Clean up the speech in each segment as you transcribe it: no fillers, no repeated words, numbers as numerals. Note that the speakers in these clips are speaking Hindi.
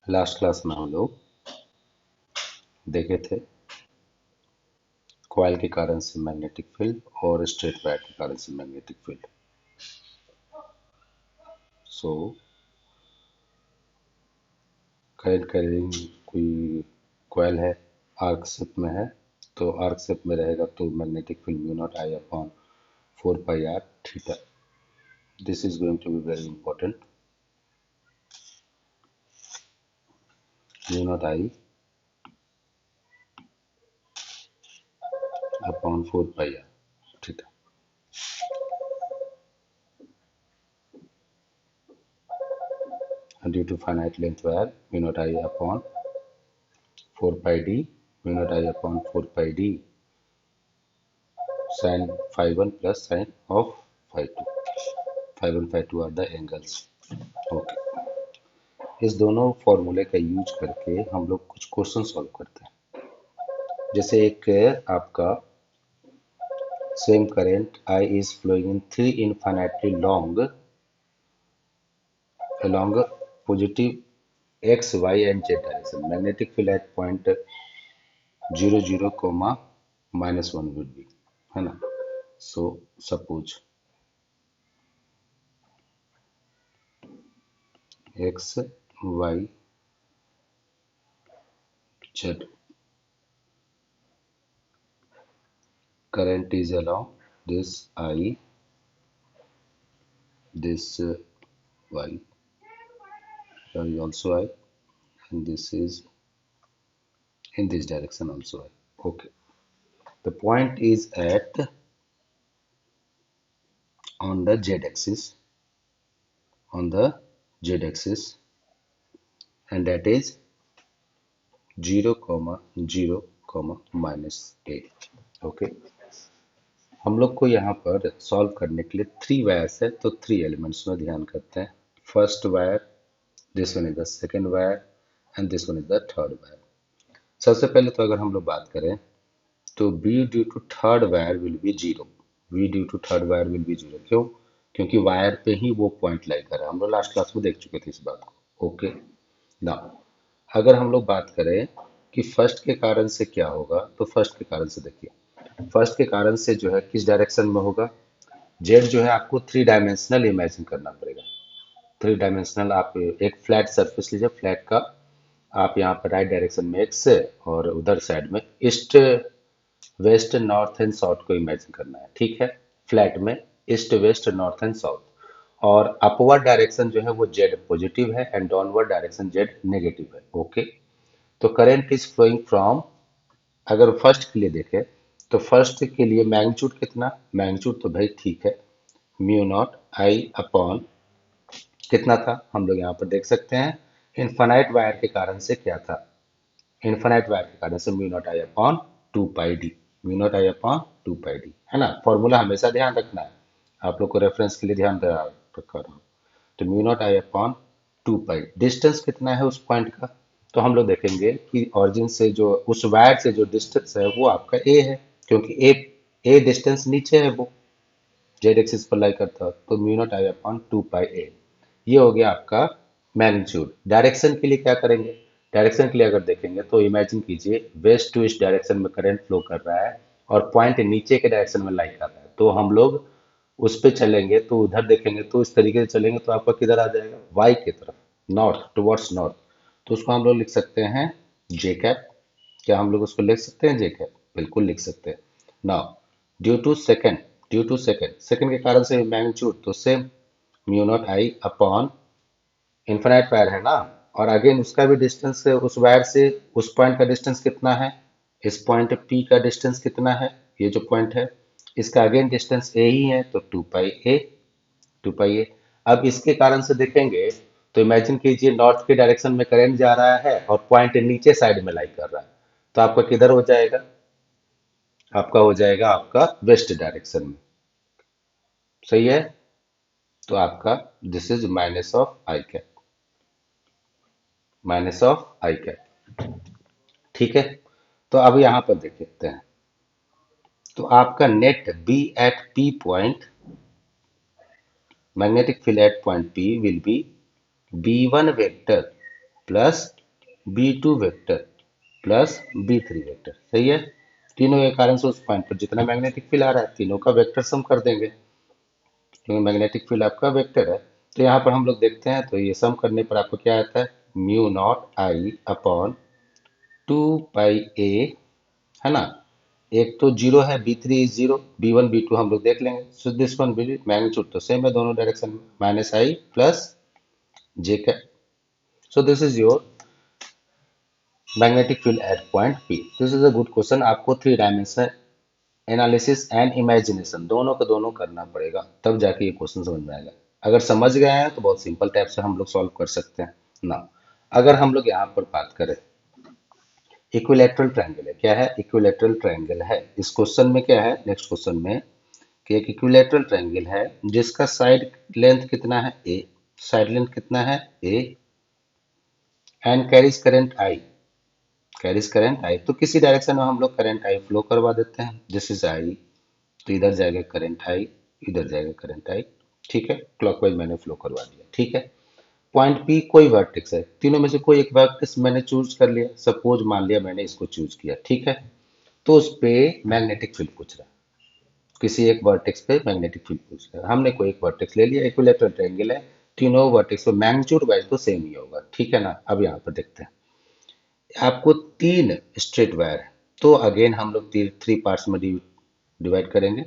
लास्ट क्लास में हम लोग देखे थे कॉइल के कारण से मैग्नेटिक फील्ड और स्ट्रेट वायर के कारण से magnetic field. So current carrying कोई कॉइल है, आर्क शेप में है, तो आर्क शेप में रहेगा तो magnetic field mu naught I upon 4 pi R theta. This is going to be very important. Mu naught I upon 4 pi R theta. Due to finite length wire, mu naught I upon 4 pi d, mu naught I upon 4 pi d sin phi 1 plus sin of phi 2. Phi 1 phi 2 are the angles. Okay. इस दोनों फॉर्मूले का यूज करके हम लोग कुछ क्वेश्चन सॉल्व करते हैं। जैसे एक आपका same current I is flowing in 3 infinitely long along positive x, y and z direction. Magnetic field at point 0 0 comma minus 1 would be, है ना। So suppose x, y, z current is along this I, this y, and also I, and this is in this direction also I. Okay. The point is at on the z axis, on the z axis, and that is 0 0 minus 8. Okay. हम लोग को यहाँ पर सॉल्व करने के लिए 3 वायर्स है, तो 3 एलिमेंट्स में ध्यान करते हैं। First wire, this one is the second wire and this one is the third wire. सबसे पहले तो अगर हम लोग बात करें तो B due to third wire will be zero. B due to third wire will be zero. क्यों? क्योंकि वायर पे ही वो पॉइंट लाई कर रहा है। हम लोग लास्ट क्लास में देख चुके थे इस बात को। ओके ना, अगर हम लोग बात करें कि फर्स्ट के कारण से क्या होगा, तो फर्स्ट के कारण से देखिए, फर्स्ट के कारण से जो है किस डायरेक्शन में होगा। जेड जो है आपको 3 डायमेंशनल इमेजिन करना पड़ेगा। 3 डायमेंशनल, आप एक फ्लैट सरफेस लीजिए, फ्लैट का आप यहाँ पर राइट डायरेक्शन में एक्स और उधर साइड में east west north and south को इमेजिन करना है। ठीक है, फ्लैट में east west north and south, और अपवर्ड डायरेक्शन जो है वो जेड पॉजिटिव है and downward direction Z negative है। ओके, तो करंट इज फ्लोइंग फ्रॉम, अगर फर्स्ट के लिए देखें तो फर्स्ट के लिए मैग्नीट्यूड कितना, मैग्नीट्यूड तो भाई ठीक है म्यू नॉट आई अपॉन कितना था, हम लोग यहाँ पर देख सकते हैं इनफाइनाइट वायर के कारण से क्या था, इनफाइनाइट वायर के कारण से mu naught I upon 2 pi D, mu naught I upon 2 pi D, है ना। फॉर्मूला हमेशा ध्यान रखना है, आप लोग को रेफरेंस के लिए ध्यान रखा रहा हूँ। तो mu naught I upon 2 pi, distance कितना है उस पॉइंट का, तो हम लोग देखेंगे कि ऑरिजिन से जो उस वायर से जो डिस्टेंस है वो आपका ए है, क्योंकि ए डिस्टेंस नीचे है, वो जेड एक्सिस पर लाई करता है, तो mu naught I upon 2 pi A. ये हो गया आपका मैग्नीट्यूड। डायरेक्शन के लिए क्या करेंगे, डायरेक्शन के लिए अगर देखेंगे तो इमेजिन कीजिए वेस्ट टू ईस्ट डायरेक्शन में करंट फ्लो कर रहा है और पॉइंट नीचे के डायरेक्शन में लाई कर रहा है, तो हम लोग उस पे चलेंगे तो उधर देखेंगे तो इस तरीके से चलेंगे तो आपका किधर आ जाएगा, वाई की तरफ, नॉर्थ, टुवर्ड्स नॉर्थ। तो उसको हम लोग लिख सकते हैं जे कैप। क्या हम लोग उसको लिख सकते हैं जे कैप? बिल्कुल लिख सकते हैं। Now due to second, due to second, second के कारण से मैग्नीट्यूड तो same mu naught I upon infinite wire है ना, और अगेन उसका भी डिस्टेंस उस वायर से उस पॉइंट का डिस्टेंस कितना है, इस पॉइंट P का डिस्टेंस कितना है, ये जो पॉइंट है इसका अगेन डिस्टेंस A ही है, तो 2 पाई A, 2 पाई A। अब इसके कारण से देखेंगे तो इमेजिन कीजिए नॉर्थ के डायरेक्शन में करंट जा रहा है और पॉइंट नीचे साइड में लाई कर रहा है, तो आपका किधर हो जाएगा, आपका हो जाएगा आपका वेस्ट डायरेक्शन में। सही है, तो आपका this is minus of I cap, minus of I cap. ठीक है, तो अब यहां पर देख लेते हैं, तो आपका net B at P point, magnetic field at point P will be B1 vector plus B2 vector plus B3 vector, सही है। तीनों के कारण से उस पॉइंट पर जितना मैग्नेटिक फील्ड आ रहा है तीनों का वेक्टर सम कर देंगे, क्योंकि मैग्नेटिक फील्ड आपका वेक्टर है। तो यहाँ पर हम लोग देखते हैं, तो ये सम करने पर आपको क्या आता है, म्यू नॉट आई अपॉन 2 पाई ए, है ना। एक तो जीरो है, B3 is zero, B1 B2 हम लोग देख लेंगे। So this one will magnitude तो सेम है दोनों डायरेक्शन में, माइनस आई प्लस जे का। So this is your magnetic field at point P. This is a good question. आपको three dimension analysis and imagination दोनों को दोनों करना पड़ेगा, तब जाके ये क्वेश्चन समझ में आएगा। अगर समझ गए हैं तो बहुत सिंपल टाइप से हम लोग सॉल्व कर सकते हैं ना। अगर हम लोग यहाँ पर बात करें, इक्विलैटरल ट्रायंगल है, क्या है, इक्विलैटरल ट्रायंगल है। इस क्वेश्चन में क्या है, नेक्स्ट क्वेश्चन में, कि एक इक्विलैटरल ट्रायंगल है जिसका साइड लेंथ कितना है ए, साइड लेंथ कितना है A, and carries current I, carries current I. तो किसी डायरेक्शन में हम लोग करंट आई फ्लो करवा देते हैं, दिस इज आई, तो इधर जाएगा करंट आई, इधर जाएगा करंट आई, ठीक है। क्लॉकवाइज मैंने फ्लो करवा दिया, ठीक है। पॉइंट पी कोई वर्टेक्स है, तीनों में से कोई एक वर्टेक्स मैंने चूज कर लिया, सपोज मान लिया मैंने इसको चूज किया, ठीक है। तो उस पे मैग्नेटिक फील्ड पूछ रहा है, किसी एक वर्टेक्स पे मैग्नेटिक फील्ड पूछ रहा है। हमने कोई एक वर्टेक्स ले लिया, इक्विलैटरल ट्रायंगल है, तीनों वर्टेक्स पे मैग्नीट्यूड वाइज तो सेम ही होगा, ठीक है ना। अब यहाँ पर देखते हैं, आपको तीन स्ट्रेट वायर है, तो अगेन हम लोग थ्री पार्ट्स में डिवाइड करेंगे।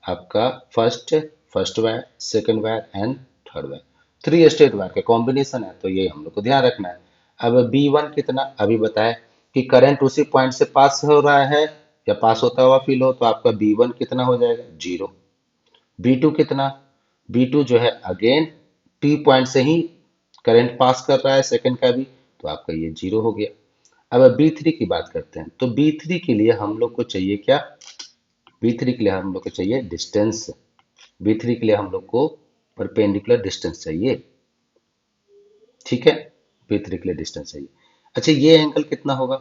आपका first first wire, second wire and third wire, three straight wire का कॉम्बिनेशन है, तो ये हम लोग को ध्यान रखना है। अब B1 कितना, अभी बताए कि करंट उसी पॉइंट से पास हो रहा है या पास होता हुआ फील हो, तो आपका B1 कितना हो जाएगा, जीरो। B2 कितना, B2 जो है अगेन P पॉइंट से ही करंट पास कर रहा है सेकंड का भी, तो आपका ये जीरो हो गया। अब B3 की बात करते हैं, तो B3 के लिए हम लोग को चाहिए क्या, B3 के लिए हम लोग को चाहिए डिस्टेंस, B3 के लिए हम लोग को परपेंडिकुलर डिस्टेंस चाहिए, ठीक है। B3 के लिए डिस्टेंस चाहिए। अच्छा, ये एंगल कितना होगा,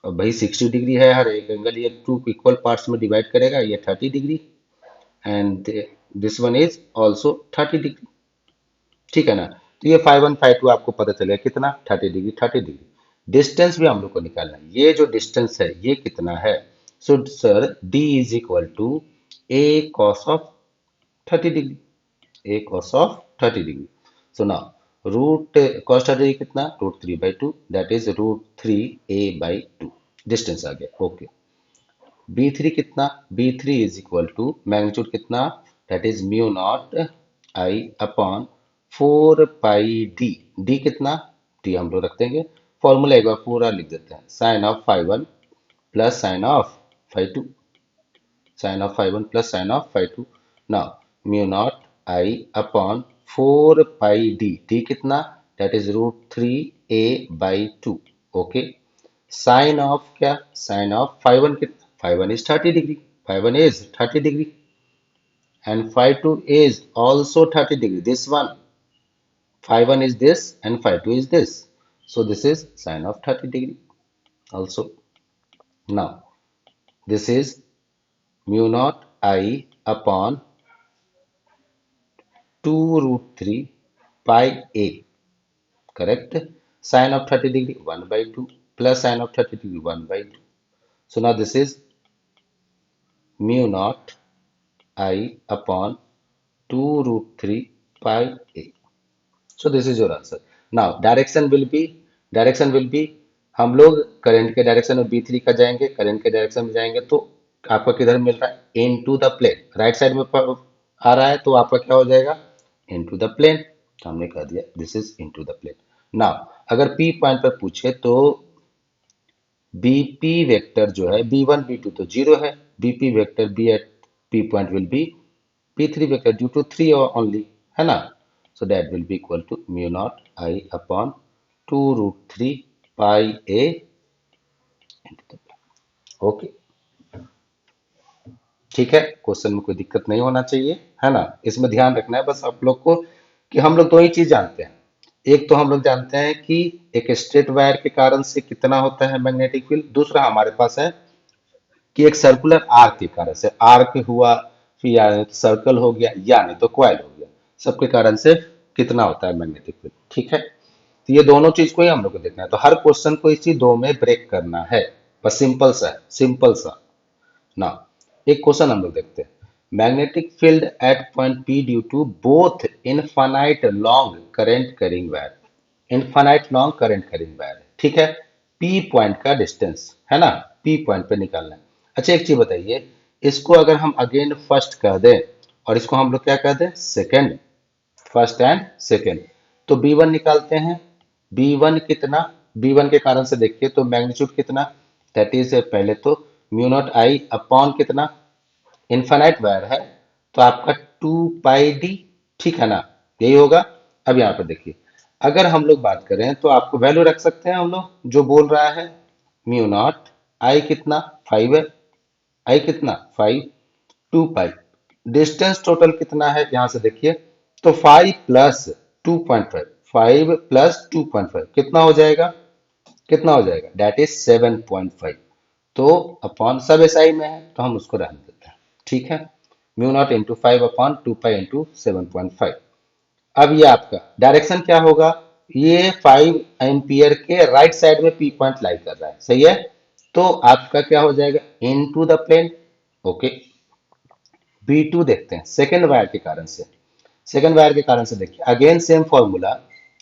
अब भाई 60 डिग्री है हर एक एंगल, ये टू इक्वल पार्ट्स में डिवाइड करेगा, ये 30 degree, and this one is also 30 degree, ठीक है ना। तो ये 5 1 5 2 आपको पता चलेगा कितना, 30 डिग्री 30 डिग्री। डिस्टेंस भी हम लोग को निकालना है, ये जो डिस्टेंस है ये कितना है। So sir D is equal to a cos of 30 degree, a cos of 30 degree. So now root cos 30 degree कितना, √3/2, दैट इज √3a/2, डिस्टेंस आ गया, ओके। B3 कितना, B3 is equal to magnitude कितना, that is mu naught I upon 4 pi D कितना, डी हम लोग रख देंगे, फॉर्मूला एक बार पूरा लिख देते हैं, sine of five one plus sine of five two, sine of five one plus sine of five two. Now mu naught I upon 4 pi D कितना, that is √3a/2, okay. Sine of क्या, साइन ऑफ फाइव वन कितना, phi one is 30 degree, phi one is 30 degree, and phi 2 is also 30 degree, this one, phi 1 is this and phi 2 is this, so this is sine of 30 degree also. Now this is mu naught I upon 2√3 pi a, correct. Sine of 30 degree 1/2 plus sine of 30 degree 1/2. So now this is mu naught I upon 2√3 pi a. So this is your answer. Now direction will be हम लोग करंट के डायरेक्शन में B3 का जाएंगे, करंट के डायरेक्शन में जाएंगे, तो आपका किधर मिल रहा है, into the plane, right side में आ रहा है, तो आपका क्या हो जाएगा, इनटू द प्लेन, तो हमने कह दिया this is into the plane. Now अगर P पॉइंट पर पूछे तो BP वेक्टर जो है B1 B2 तो जीरो है, BP vector B at P point will be P3 vector due to 3 only, है ना। So that will be equal to mu naught I upon 2√3 pi a into the plane. Okay, ठीक है, क्वेश्चन में कोई दिक्कत नहीं होना चाहिए, है ना। इसमें ध्यान रखना है बस आप लोग को कि हम लोग दो ही चीज जानते हैं, एक तो हम लोग जानते हैं कि एक स्ट्रेट वायर के कारण से कितना होता है मैग्नेटिक फील्ड, दूसरा हमारे पास है कि एक सर्कुलर आर्क के कारण से, आर्क हुआ फिर या सर्कल हो गया या नहीं तो क्वाइल हो गया, सबके कारण से कितना होता है मैग्नेटिक फील्ड, ठीक है। तो ये दोनों चीज को ही हम लोग को देखना है। तो हर क्वेश्चन को इसी दो में ब्रेक करना है, बस सिंपल सा है, सिंपल सा ना। एक क्वेश्चन हम लोग देखते हैं। Magnetic field at point P due to both infinite long current carrying wire, infinite long current carrying wire, ठीक है। पी पॉइंट का डिस्टेंस है ना, पी पॉइंट पे निकालना है। अच्छा एक चीज बताइए, इसको अगर हम अगेन फर्स्ट कह दें और इसको हम लोग क्या कह दें, सेकेंड, फर्स्ट एंड सेकेंड, तो B1 निकालते हैं। B1 कितना, B1 के कारण से देखिए तो मैग्नीट्यूड कितना, दैट इज पहले तो म्यू नॉट आई अपॉन कितना, इनफाइनाइट वायर है तो आपका 2 पाई डी, ठीक है ना, यही होगा। अब यहाँ पर देखिए, अगर हम लोग बात करें तो आपको वैल्यू रख सकते हैं हम लोग, जो बोल रहा है म्यू नॉट आई कितना 5 है, आई कितना 5, 2 पाई, डिस्टेंस टोटल कितना है यहाँ से देखिए, तो 5 प्लस 2.5, 5 प्लस 2.5 कितना हो जाएगा, कितना हो जाएगा, डेट इज 7.5। तो अपॉन सब एसआई में है तो हम उसको रहने देते हैं, ठीक है। Mu naught into 5/2 pi into 7.5। अब ये आपका डायरेक्शन क्या होगा, ये 5 एम्पियर के राइट साइड में पी पॉइंट लाई कर रहा है, सही है। तो आपका क्या हो जाएगा, into the plane, okay. B2 देखते हैं सेकेंड वायर के कारण से, सेकेंड वायर के कारण से देखिए अगेन सेम फॉर्मूला,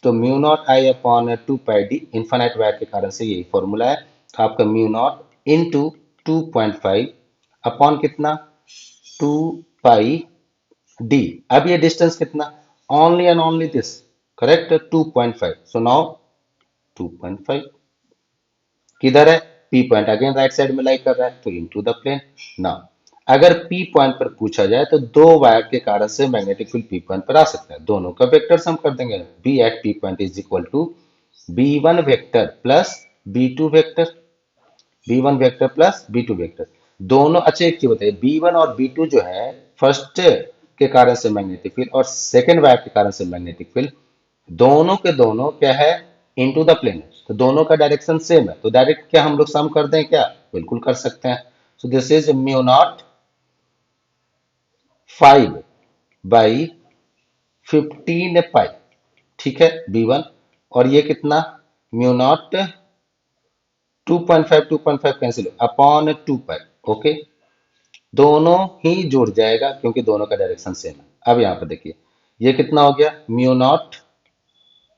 तो mu naught I upon 2 pi D, infinite wire के कारण से यही फॉर्मूला है। तो आपका म्यू नॉट इंटू 2.5 अपॉन कितना 2 पाई डी। अब ये डिस्टेंस कितना, only and only this, correct, 2.5। So now 2.5 किधर है, P point again right side में लाई कर रहा है तो इनटू द प्लेन ना। अगर पी पॉइंट पर पूछा जाए तो दो वायर के कारण से मैग्नेटिक फील्ड पी पॉइंट पर आ सकता है, दोनों का वेक्टर सम कर देंगे, B at P point is equal to B1 vector plus B2 vector, B1 vector plus B2 vector दोनों। अच्छा एक चीज बताइए, B1 और B2 जो है फर्स्ट के कारण से मैग्नेटिक फील्ड और सेकेंड वायर के कारण से मैग्नेटिक फील्ड, दोनों के दोनों क्या है, इनटू द प्लेन है, तो दोनों का डायरेक्शन सेम है, तो डायरेक्ट क्या हम लोग सम कर दें क्या, बिल्कुल कर सकते हैं। सो दिस इज म्यू नॉट 5/15 पाई, ठीक है B1, और ये कितना mu not 2.5 cancel upon 2 pi, okay. दोनों ही जुड़ जाएगा क्योंकि दोनों का डायरेक्शन सेम है। अब यहाँ पर देखिए ये कितना हो गया, mu naught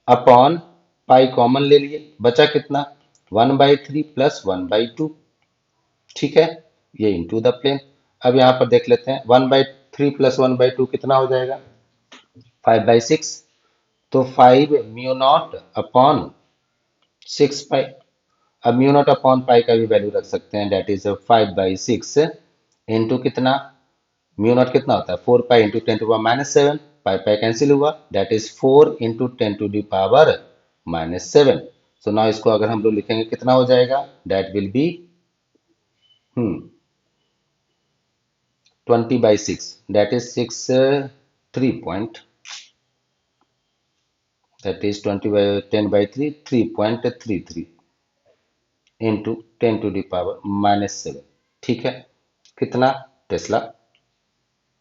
upon pi common ले लिए, बचा कितना 1/3 प्लस 1/2, ठीक है, ये इंटू द प्लेन। अब यहाँ पर देख लेते हैं 1/3 प्लस 1/2 कितना हो जाएगा 5/6, तो 5 म्यू नॉट अपॉन 6 पाई। अब म्यू नॉट अपॉन पाई का भी वैल्यू रख सकते हैं, डेट इज 5/6 इंटू कितना, म्यू नॉट कितना होता है 4 pi into 10⁻⁻7, pi pi cancel हुआ, that is 4 into 10⁻⁻7। So now इसको अगर हम लोग लिखेंगे कितना हो जाएगा, that will be 20/6, that is 3 point, that is 20/10/3 3.33 into 10⁻⁻7, ठीक है। कितना टेस्ला,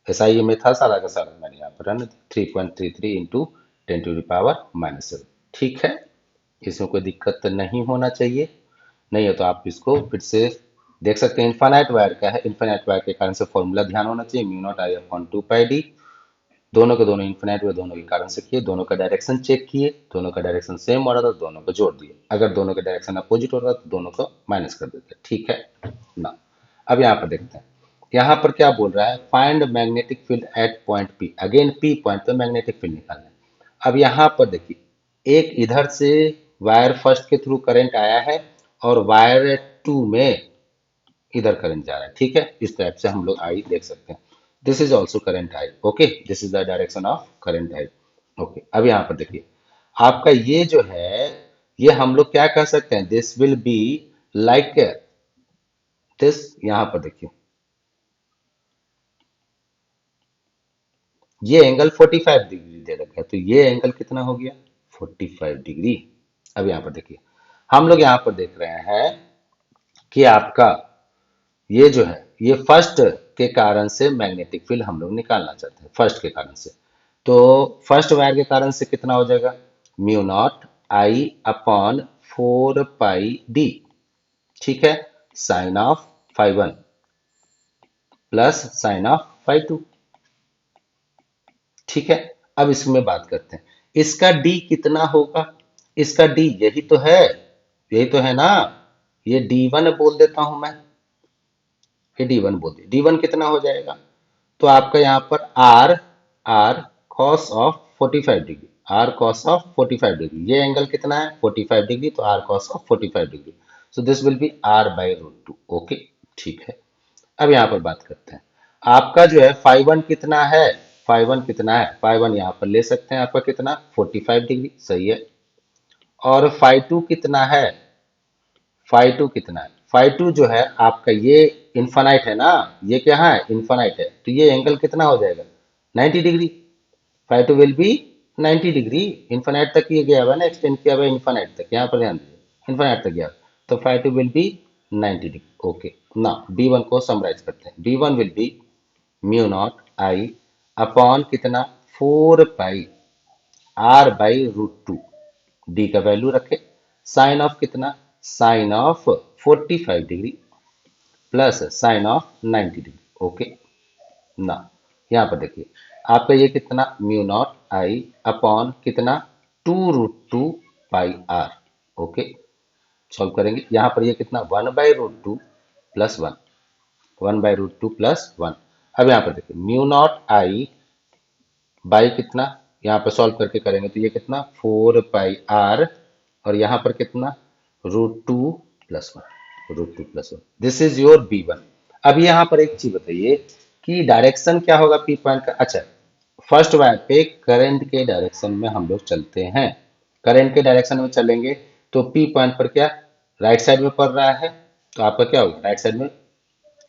ऐसा ही में था सारा का सारा, मैंने यहाँ पर रन 3.33 इंटू 10⁻⁻7, ठीक है। इसमें कोई दिक्कत नहीं होना चाहिए, नहीं है तो आप इसको फिर से देख सकते हैं। इनफाइनाइट वायर का है, इनफाइनाइट वायर के कारण से फॉर्मूला ध्यान होना चाहिए, mu naught I upon 2 pi D, दोनों के दोनों इनफिनाइट हुए, दोनों के कारण से किए, दोनों का डायरेक्शन चेक किए, दोनों का डायरेक्शन सेम हो रहा था, दोनों को जोड़ दिए, अगर दोनों का डायरेक्शन अपोजिट हो रहा था तो दोनों को माइनस कर देते, ठीक है ना। अब यहाँ पर देखते हैं, यहाँ पर क्या बोल रहा है, find magnetic field at point P, again P point पे मैग्नेटिक फील्ड निकालना है। अब यहाँ पर देखिए एक इधर से वायर फर्स्ट के थ्रू करंट आया है और वायर 2 में इधर करंट जा रहा है, ठीक है, इस टाइप से हम लोग आई देख सकते हैं। This is also current I, okay, this is the direction of current I, okay. अब यहाँ पर देखिए आपका ये जो है, ये हम लोग क्या कह सकते हैं, this will be like this, यहाँ पर देखिए ये एंगल 45 डिग्री दे रखा है, तो ये एंगल कितना हो गया 45 डिग्री। अब यहाँ पर देखिए हम लोग यहाँ पर देख रहे हैं कि आपका ये जो है ये फर्स्ट के कारण से मैग्नेटिक फील्ड हम लोग निकालना चाहते हैं, फर्स्ट के कारण से। तो फर्स्ट वायर के कारण से कितना हो जाएगा mu naught I upon 4πd, ठीक है, sine of five one plus sine of five two, ठीक है। अब इसमें बात करते हैं, इसका डी कितना होगा, इसका डी यही तो है, यही तो है ना, ये डी वन बोल देता हूं मैं, ये डी वन बोल दिया, डी वन कितना हो जाएगा, तो आपका यहाँ पर R, R cos of 45 degree, R cos of 45 degree, ये एंगल कितना है 45 डिग्री, तो R cos of 45 degree, so this will be R by root two, okay, ठीक है। अब यहाँ पर बात करते हैं, आपका जो है फाइव वन कितना है, फाइव वन कितना है, फाइव वन यहाँ पर ले सकते हैं, आपका कितना 45 डिग्री, सही है। और फाइव टू कितना है, फाइव टू कितना है, फाइव टू जो है आपका ये इन्फानाइट है ना, ये क्या है इन्फानाइट है, तो ये एंगल कितना हो जाएगा 90 degree, five two will be 90 degree, infinite तक ये गया हुआ है ना, एक्सटेंड किया हुआ है इन्फानाइट तक, यहाँ पर ध्यान दीजिए इन्फानाइट तक गया, तो phi two will be 90 degree, okay. ना बी वन को समराइज करते हैं, B one will be mu naught I upon कितना 4 pi R by root two, D का वैल्यू रखे, साइन ऑफ कितना, sine of 45 degree plus sine of 90 degree, okay. ना यहाँ पर देखिए आपका ये कितना म्यू नॉट आई अपॉन कितना 2√2 पाई आर, ओके, सॉल्व करेंगे, यहाँ पर ये कितना 1/√2 प्लस वन, 1/√2 प्लस वन। अब यहाँ पर देखिए म्यू नॉट आई बाई कितना, यहाँ पर सॉल्व करके करेंगे तो ये कितना 4 पाई आर, और यहाँ पर कितना √2 plus one, this is your B one. अब यहाँ पर एक चीज बताइए कि डायरेक्शन क्या होगा पी पॉइंट का, अच्छा फर्स्ट वायर पे करंट के डायरेक्शन में हम लोग चलते हैं, करंट के डायरेक्शन में चलेंगे तो पी पॉइंट पर क्या राइट साइड में पड़ रहा है, तो आपका क्या होगा राइट साइड में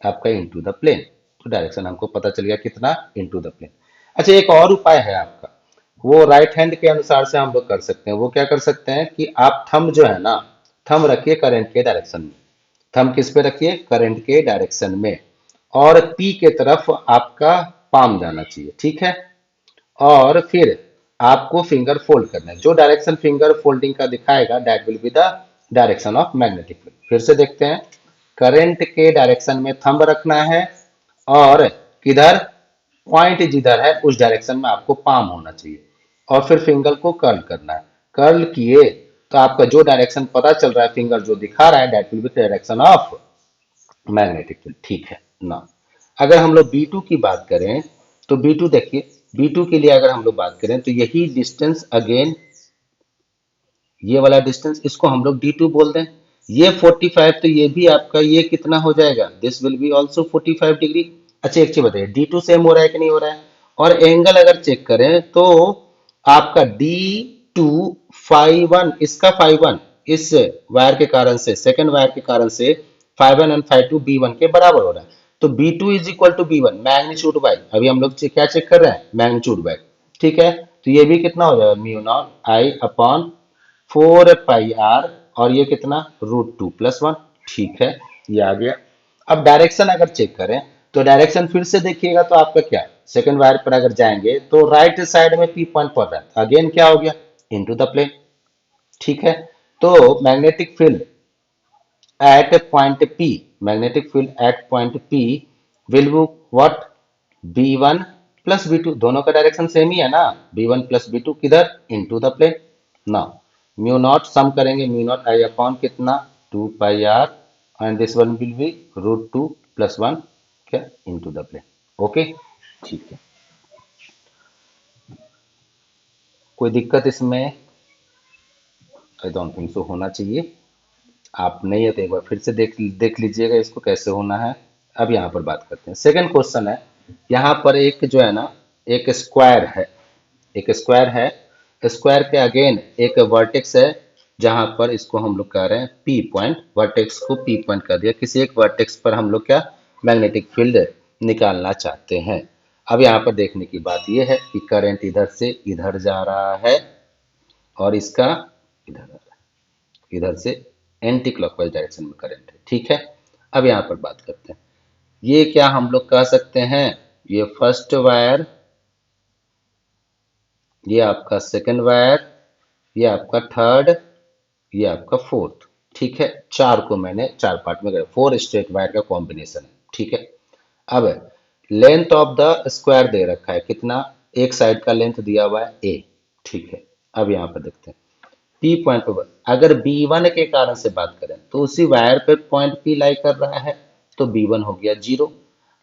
आपका इनटू द प्लेन, तो डायरेक्शन हमको पता चल गया कितना इनटू द प्लेन। अच्छा एक और उपाय है आपका, वो राइट हैंड के अनुसार से हम लोग कर सकते हैं, वो क्या कर सकते हैं कि आप थंब जो है ना, थंब रखिए करंट के डायरेक्शन में, थंब किस पे रखिए करंट के डायरेक्शन में, और पी के तरफ आपका पाम जाना चाहिए, ठीक है। और फिर आपको फिंगर फोल्ड करना है, जो डायरेक्शन फिंगर फोल्डिंग का दिखाएगा that will be the direction of magnetic field. फिर से देखते हैं, करंट के डायरेक्शन में थंब रखना है, और किधर पॉइंट जिधर है उस डायरेक्शन में आपको पाम होना चाहिए, और फिर फिंगर को कर्ल करना है, कर्ल किए तो आपका जो डायरेक्शन पता चल रहा है फिंगर जो दिखा रहा है that will be direction of magnetic field, ठीक है ना। अगर हम लोग B2 की बात करें तो B2 देखिए, B2 के लिए अगर हम लोग बात करें तो यही डिस्टेंस अगेन, ये वाला डिस्टेंस इसको हम लोग D2 बोल दें, ये 45, तो ये भी आपका ये कितना हो जाएगा this will B also 45 degree. अच्छा एक चीज बताइए D2 सेम हो रहा है कि नहीं हो रहा है, और एंगल अगर चेक करें तो आपका D2 फाइव वन, इसका फाइव वन इस वायर के कारण से, सेकंड वायर के कारण से five one and five two B1 के बराबर हो रहा है, तो B2 is equal to B1 magnitude by, अभी हम लोग क्या चेक कर रहे हैं मैग्नीट्यूड बाई, ठीक है। तो ये भी कितना हो जाएगा mu naught I upon 4 pi R, और ये कितना √2 प्लस वन, ठीक है, ये आ गया। अब डायरेक्शन अगर चेक करें तो डायरेक्शन फिर से देखिएगा तो आपका क्या सेकंड वायर पर अगर जाएंगे तो राइट साइड में पी पॉइंट पड़ रहा है, अगेन क्या हो गया इनटू द प्लेन, ठीक है। तो magnetic field at point P, magnetic field at point P will be what B1 plus B2, दोनों का डायरेक्शन सेम ही है ना, B1 प्लस B2 किधर इनटू द प्लेन। ना म्यू नॉट सम करेंगे, म्यू नॉट आई अपॉन कितना 2 pi R, and this one will be √2 plus one क्या इनटू द प्लेन, ओके, ठीक है। कोई दिक्कत इसमें, आई डोंट थिंक सो होना चाहिए, आप नहीं है तो एक बार फिर से देख लीजिएगा इसको कैसे होना है। अब यहाँ पर बात करते हैं, सेकंड क्वेश्चन है, यहाँ पर एक जो है ना एक स्क्वायर है, एक स्क्वायर है, स्क्वायर के अगेन एक वर्टेक्स है, जहां पर इसको हम लोग कह रहे हैं पी पॉइंट, वर्टेक्स को पी पॉइंट कर दिया, किसी एक वर्टेक्स पर हम लोग क्या मैग्नेटिक फील्ड निकालना चाहते हैं। अब यहाँ पर देखने की बात यह है कि करंट इधर से इधर जा रहा है, और इसका इधर आ रहा है, इधर से एंटी क्लॉकवाइज डायरेक्शन में करंट है, ठीक है। अब यहाँ पर बात करते हैं, ये क्या हम लोग कह सकते हैं, ये फर्स्ट वायर, ये आपका सेकंड वायर, ये आपका थर्ड, ये आपका फोर्थ। ठीक है, चार को मैंने चार पार्ट में कर, 4 स्ट्रेट वायर का कॉम्बिनेशन है। ठीक है, अब लेंथ ऑफ द स्क्वायर दे रखा है कितना, एक साइड का लेंथ दिया हुआ है ए। ठीक है, अब यहाँ पर देखते हैं पी पॉइंट पर, अगर B1 के कारण से बात करें तो उसी वायर पे पॉइंट पी लाई कर रहा है, तो B1 हो गया 0।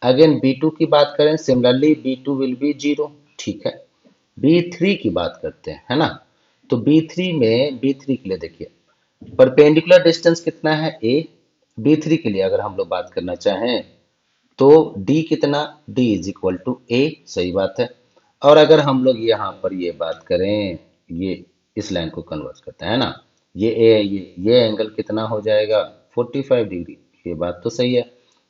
अगेन B2 की बात करें, सिमिलरली B2 विल बी 0। ठीक है, B3 की बात करते हैं, है ना। तो B3 के लिए देखिए परपेंडिकुलर डिस्टेंस कितना है ए। B3 के लिए अगर हम लोग बात करना चाहें तो D कितना, D इज इक्वल टू ए, सही बात है। और अगर हम लोग यहाँ पर ये बात करें, ये इस लाइन को कन्वर्ट करते हैं ना, ये ए है, ये एंगल कितना हो जाएगा 45 डिग्री। ये बात तो सही है।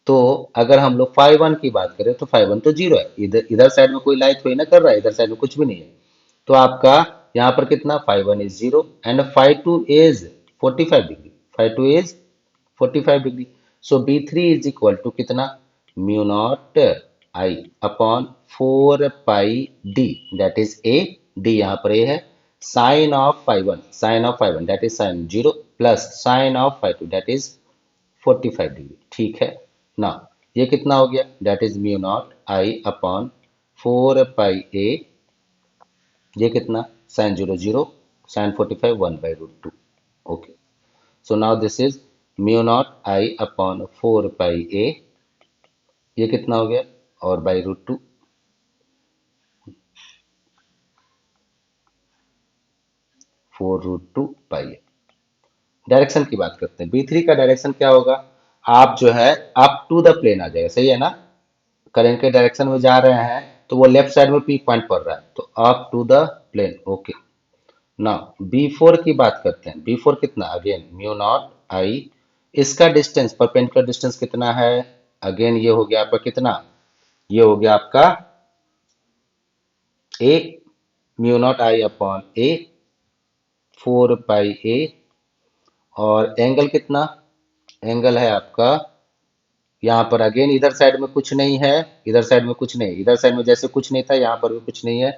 तो अगर हम लोग फाइव वन की बात करें तो फाइव वन तो जीरो है, इधर इधर साइड में कोई लाइट थोड़ी ना कर रहा है, इधर साइड में कुछ भी नहीं है। तो आपका यहाँ पर कितना, phi one is zero and five two is 45 degree, five two is 45 degree. So B3 is equal to कितना, mu naught I upon 4 pi D, that is A, D यहाँ पर ए है, sine of five one, sine of five one that is sine zero, plus sine of five two that is 45 degree. ठीक है ना, ये कितना हो गया, that is mu naught I upon 4 pi A, ये कितना, sine zero zero, sine 45 1/√2। Okay, so now this is mu naught I upon 4 pi A, ये कितना हो गया, और बाई√2, 4√2 पाई ए। डायरेक्शन की बात करते हैं, B3 का डायरेक्शन क्या होगा, आप जो है अप टू द प्लेन आ जाएगा, सही है ना। करंट के डायरेक्शन में जा रहे हैं तो वो लेफ्ट साइड में पी पॉइंट पड़ रहा है, तो up to the plane. Okay, now B4 की बात करते हैं, B4 कितना, अगेन म्यू नॉट आई, इसका डिस्टेंस परपेंडिकुलर डिस्टेंस कितना है, अगेन ये हो गया आपका कितना, ये हो गया आपका ए, mu naught I upon A, 4 pi ए, और एंगल कितना, एंगल है आपका यहाँ पर अगेन इधर साइड में कुछ नहीं है, इधर साइड में कुछ नहीं, इधर साइड में जैसे कुछ नहीं था यहाँ पर भी कुछ नहीं है,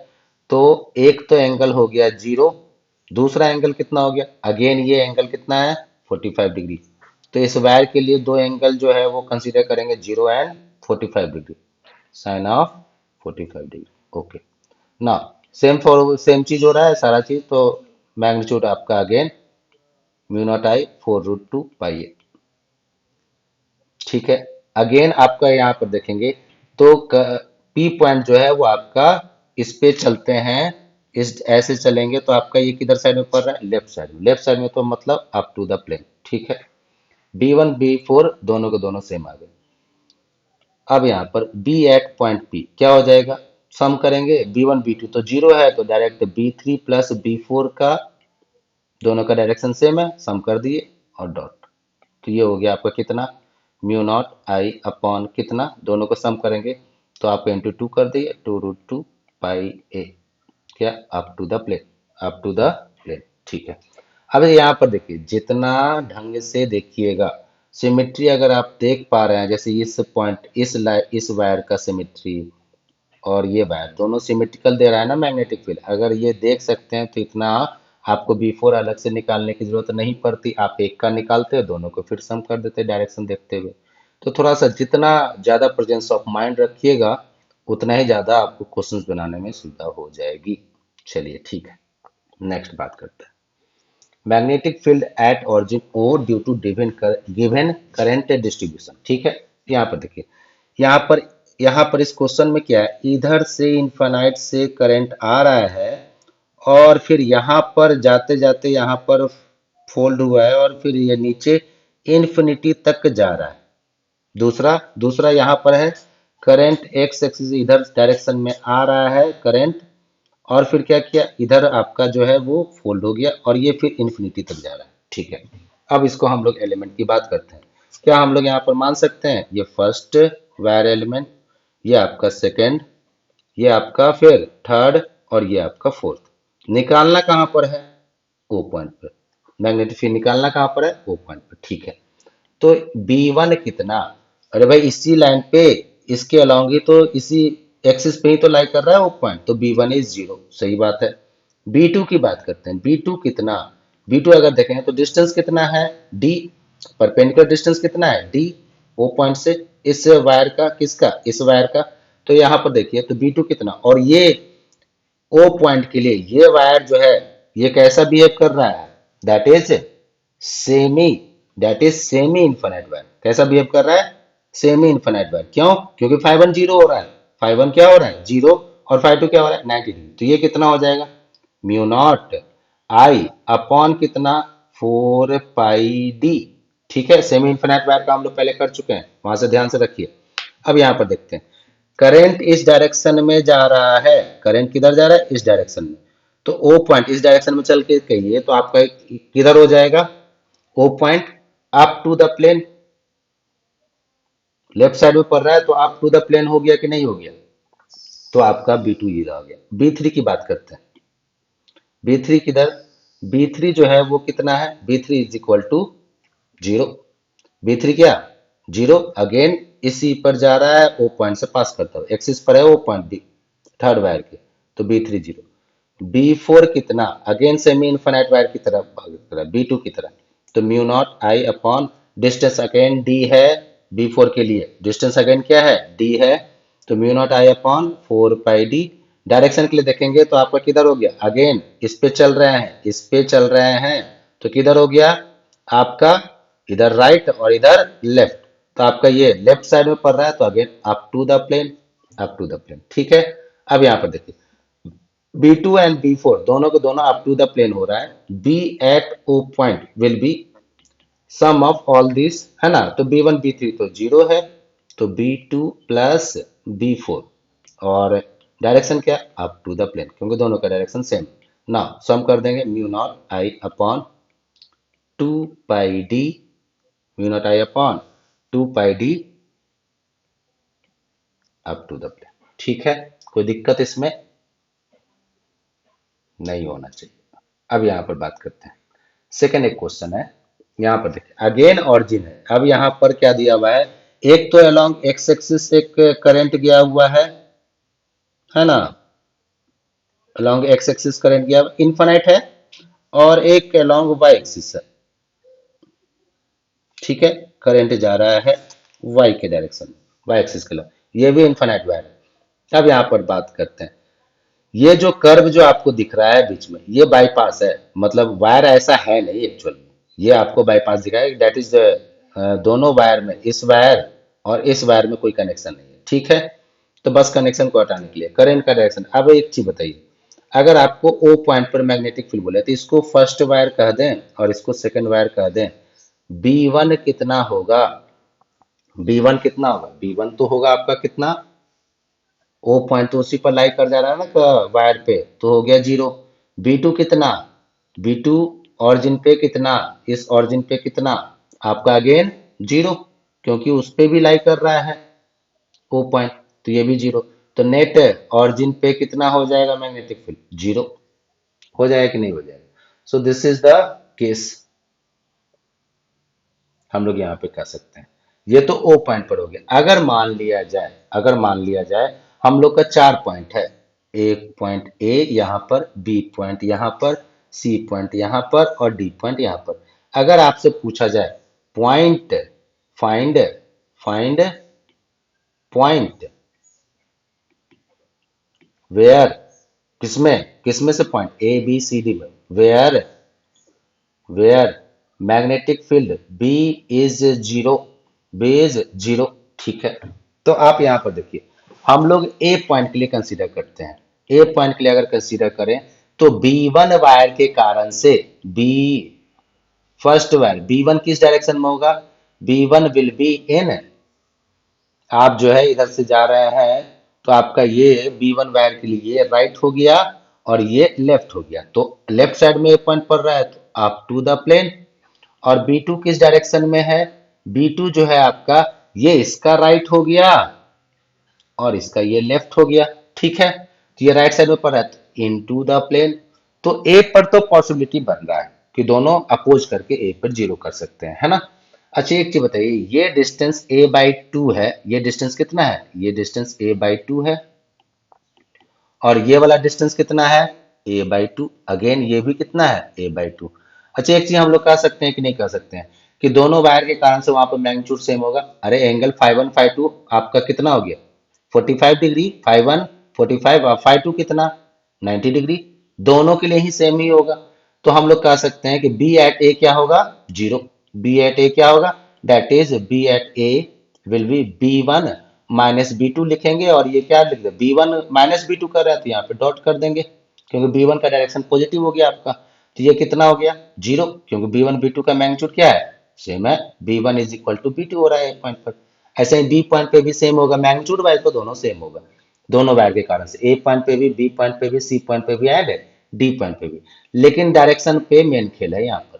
तो एक तो एंगल हो गया जीरो, दूसरा एंगल कितना हो गया, अगेन ये एंगल कितना है 45 डिग्री। तो इस वायर के लिए दो एंगल जो है वो कंसीडर करेंगे 0 and 45 degree, sine of 45 degree. Okay, ना सेम चीज हो रहा है सारा चीज, तो मैग्नीट्यूड आपका again mu naught I 4√2 pi A. ठीक है, अगेन आपका यहाँ पर देखेंगे तो पी पॉइंट जो है वो आपका इस पे चलते हैं, इस ऐसे चलेंगे तो आपका ये किधर साइड में पड़ रहा है, लेफ्ट साइड में, लेफ्ट साइड में तो मतलब अप टू द प्लेन। ठीक है, B1 B4 दोनों के दोनों सेम आ गए। अब यहाँ पर B एट पॉइंट P क्या हो जाएगा, सम करेंगे, B1 B2 तो जीरो है, तो डायरेक्ट B3 प्लस B4 का दोनों का डायरेक्शन सेम है, सम कर दिए और डॉट। तो ये हो गया आपका कितना, म्यू नॉट आई अपॉन कितना, दोनों को सम करेंगे तो आपको इंटू टू कर दिए, 2√2 पाई ए, क्या, up to the plane, up to the plane. ठीक है, अब यहाँ पर देखिए जितना ढंग से देखिएगा, सिमेट्री अगर आप देख पा रहे हैं, जैसे इस पॉइंट, इस वायर का सिमेट्री और ये वायर दोनों सिमेट्रिकल दे रहा है ना मैग्नेटिक फील्ड, अगर ये देख सकते हैं तो इतना आपको B4 अलग से निकालने की जरूरत नहीं पड़ती, आप एक का निकालते हो, दोनों को फिर सम कर देते डायरेक्शन देखते हुए। तो थोड़ा सा जितना ज्यादा प्रेजेंस ऑफ माइंड रखिएगा उतना ही ज्यादा आपको क्वेश्चंस बनाने में सुविधा हो जाएगी। चलिए ठीक है, नेक्स्ट बात करते हैं, magnetic field at origin O due to given current distribution. ठीक है, यहाँ पर देखिए, यहाँ पर यहाँ पर इस क्वेश्चन में क्या है, इधर से इनफाइनाइट से करंट आ रहा है और फिर यहाँ पर जाते जाते यहाँ पर फोल्ड हुआ है और फिर ये नीचे इन्फिनिटी तक जा रहा है। दूसरा दूसरा यहाँ पर है करंट एक्स एक्सिस इधर डायरेक्शन में आ रहा है करंट, और फिर क्या किया, इधर आपका जो है वो फोल्ड हो गया और ये फिर इन्फिनिटी तक जा रहा है। ठीक है, अब इसको हम लोग एलिमेंट की बात करते हैं। क्या हम लोग यहाँ पर मान सकते हैं, ये फर्स्ट वायर एलिमेंट, ये आपका सेकेंड, ये आपका फिर थर्ड, और ये आपका फोर्थ। निकालना कहाँ पर है, ओ पॉइंट पर, मैग्नेटिक फील्ड निकालना कहाँ पर है, ओ पॉइंट पर। ठीक है, तो B1 कितना, अरे भाई इसी लाइन पे, इसके अलॉन्ग ही तो, इसी एक्सिस पे ही तो लाई कर रहा है वो पॉइंट, तो B1 इज जीरो, सही बात है। B2 की बात करते हैं। B2 कितना, B2 अगर देखें तो डिस्टेंस कितना है D, परपेंडिकुलर डिस्टेंस कितना है D, O पॉइंट से इस वायर का, किसका, इस वायर का। तो यहाँ पर देखिए तो B2 कितना, और ये O पॉइंट के लिए ये वायर जो है ये कैसा बिहेव कर रहा है, that is semi, that is semi infinite wire. कैसा बिहेव कर रहा है, सेमी इनफाइनाइट वायर। क्यों, क्योंकि फाइव वन जीरो हो रहा है, फाइव वन क्या हो रहा है जीरो, और फाइव टू क्या हो रहा है 90 डिग्री। तो ये कितना हो जाएगा, म्यू नॉट आई अपॉन कितना, 4 पाई डी। ठीक है, सेमी इनफाइनाइट वायर का हम लोग पहले कर चुके हैं, वहां से ध्यान से रखिए। अब यहाँ पर देखते हैं, करंट इस डायरेक्शन में जा रहा है, करंट किधर जा रहा है, इस डायरेक्शन में। तो ओ पॉइंट इस डायरेक्शन में चल के कहिए तो आपका किधर हो जाएगा, O point up to the plane, left side में पड़ रहा है तो अप टू द प्लेन हो गया कि नहीं हो गया, तो आपका B2 ये आ गया। B3 की बात करते हैं, B3 किधर, B3 जो है वो कितना है, B3 is equal to zero. B3 क्या, जीरो, अगेन इसी पर जा रहा है, ओ पॉइंट से पास करता हुआ, एक्सिस पर है ओ पॉइंट थर्ड वायर के, तो B3 जीरो। B4 कितना, अगेन सेमी इनफाइनाइट वायर की तरफ B2 की तरह, तो mu naught I upon distance again D है, B4 के लिए डिस्टेंस अगेन क्या है D है, तो mu naught I upon 4 pi D। Direction के लिए देखेंगे तो आपका किधर हो गया, अगेन इस पे चल रहे हैं, इस पे चल रहे हैं, तो किधर हो गया आपका, इधर राइट और इधर लेफ्ट, तो आपका ये लेफ्ट साइड में पड़ रहा है, तो again up to the plane, up to the plane. ठीक है, अब यहाँ पर देखिए B2 एंड B4 दोनों को दोनों अप टू द प्लेन हो रहा है, B at O point will be sum of all this, है ना। तो B1 B3 तो जीरो है, तो B2 प्लस B4, और डायरेक्शन क्या, अप टू द प्लेन, क्योंकि दोनों का डायरेक्शन सेम। ना सम कर देंगे, mu naught I upon 2 pi D, mu naught I upon 2 pi D up to the plane. ठीक है, कोई दिक्कत इसमें नहीं होना चाहिए। अब यहाँ पर बात करते हैं, सेकेंड एक क्वेश्चन है, यहाँ पर देखिए अगेन ऑरिजिन है। अब यहाँ पर क्या दिया हुआ है, एक तो अलोंग एक्स एक्सिस एक करंट गया हुआ है ना, अलोंग एक्स एक्सिस करंट गया इनफाइनाइट है, और एक अलोंग वाई एक्सिस है। ठीक है, करंट जा रहा है वाई के डायरेक्शन, वाई एक्सिस के लिए, ये भी इनफाइनाइट वायर है। अब यहाँ पर बात करते हैं, ये जो कर्व जो आपको दिख रहा है बीच में, ये बाईपास है, मतलब वायर ऐसा है नहीं एक्चुअल में, ये आपको बाईपास दिख रहा है, दैट इज दोनों वायर में, इस वायर और इस वायर में कोई कनेक्शन नहीं है। ठीक है, तो बस कनेक्शन को हटाने के लिए करंट का डायरेक्शन। अब एक चीज बताइए, अगर आपको ओ पॉइंट पर मैग्नेटिक फील्ड बोले तो इसको फर्स्ट वायर कह दें और इसको सेकंड वायर कह दें, B1 कितना होगा, B1 कितना होगा, B1 तो होगा आपका कितना, ओ पॉइंट तो उसी पर लाई कर जा रहा है ना वायर पे, तो हो गया जीरो। B2 कितना, B2 ऑरिजिन पे कितना, इस ऑरिजिन पे कितना, आपका अगेन जीरो, क्योंकि उस पे भी लाई कर रहा है ओ पॉइंट, तो ये भी जीरो। तो नेट ऑरिजिन पे कितना हो जाएगा मैग्नेटिक फील्ड, जीरो हो जाएगा कि नहीं हो जाएगा। सो दिस इज द केस, हम लोग यहाँ पे कह सकते हैं। ये तो ओ पॉइंट पर हो गया। अगर मान लिया जाए, अगर मान लिया जाए हम लोग का 4 पॉइंट है, एक पॉइंट ए यहाँ पर, बी पॉइंट यहाँ पर, सी पॉइंट यहाँ पर और डी पॉइंट यहाँ पर। अगर आपसे पूछा जाए point find, find point where, किसमें किसमें से point A B C D में, where where magnetic field B is zero, B is zero. ठीक है, तो आप यहां पर देखिए, हम लोग ए पॉइंट के लिए कंसीडर करते हैं, ए पॉइंट के लिए अगर कंसीडर करें तो B1 वायर के कारण से, बी फर्स्ट वायर B1 किस डायरेक्शन में होगा, B1 विल बी इन, आप जो है इधर से जा रहे हैं तो आपका ये B1 वायर के लिए ये राइट हो गया और ये लेफ्ट हो गया, तो लेफ्ट साइड में ये पॉइंट पड़ रहा है तो अप टू द प्लेन। और B2 किस डायरेक्शन में है, B2 जो है आपका ये इसका राइट हो गया और इसका ये लेफ्ट हो गया। ठीक है, तो ये राइट साइड में पड़ रहा है तो इनटू द प्लेन। तो ए पर तो पॉसिबिलिटी बन रहा है कि दोनों अपोज करके ए पर जीरो कर सकते हैं, है ना। अच्छा एक चीज बताइए, ये डिस्टेंस a/2 है, ये डिस्टेंस कितना है, ये डिस्टेंस a/2 है, और ये वाला डिस्टेंस कितना है a/2, अगेन ये भी कितना है a/2। अच्छा एक चीज हम लोग कह सकते हैं कि नहीं कह सकते हैं कि दोनों वायर के कारण से वहां पर मैग्नीट्यूड सेम होगा। अरे एंगल φ1 φ2 आपका कितना हो गया 45 डिग्री, φ1 45 और φ2 कितना 90 डिग्री, दोनों के लिए ही सेम ही होगा। तो हम लोग कह सकते हैं कि बी एट ए क्या होगा जीरो। बी एट ए क्या होगा that is B at A will be b1 minus b2 लिखेंगे, और ये क्या लिख दे b1 माइनस b2 कर रहे हैं तो यहाँ पे डॉट कर देंगे क्योंकि b1 का डायरेक्शन पॉजिटिव हो गया आपका। तो ये कितना हो गया जीरो, क्योंकि b1 b2 का मैग्नीट्यूड क्या है सेम है, b1 is equal to b2 हो रहा है एक पॉइंट पर। ऐसे ही बी पॉइंट पे भी सेम होगा, मैग्नीट्यूड वाइज तो दोनों सेम होगा दोनों वायर के कारण से, ए पॉइंट पे भी, बी पॉइंट पे भी, सी पॉइंट पे भी एंड डी पॉइंट पे भी। लेकिन डायरेक्शन पे मेन खेल है यहाँ पर।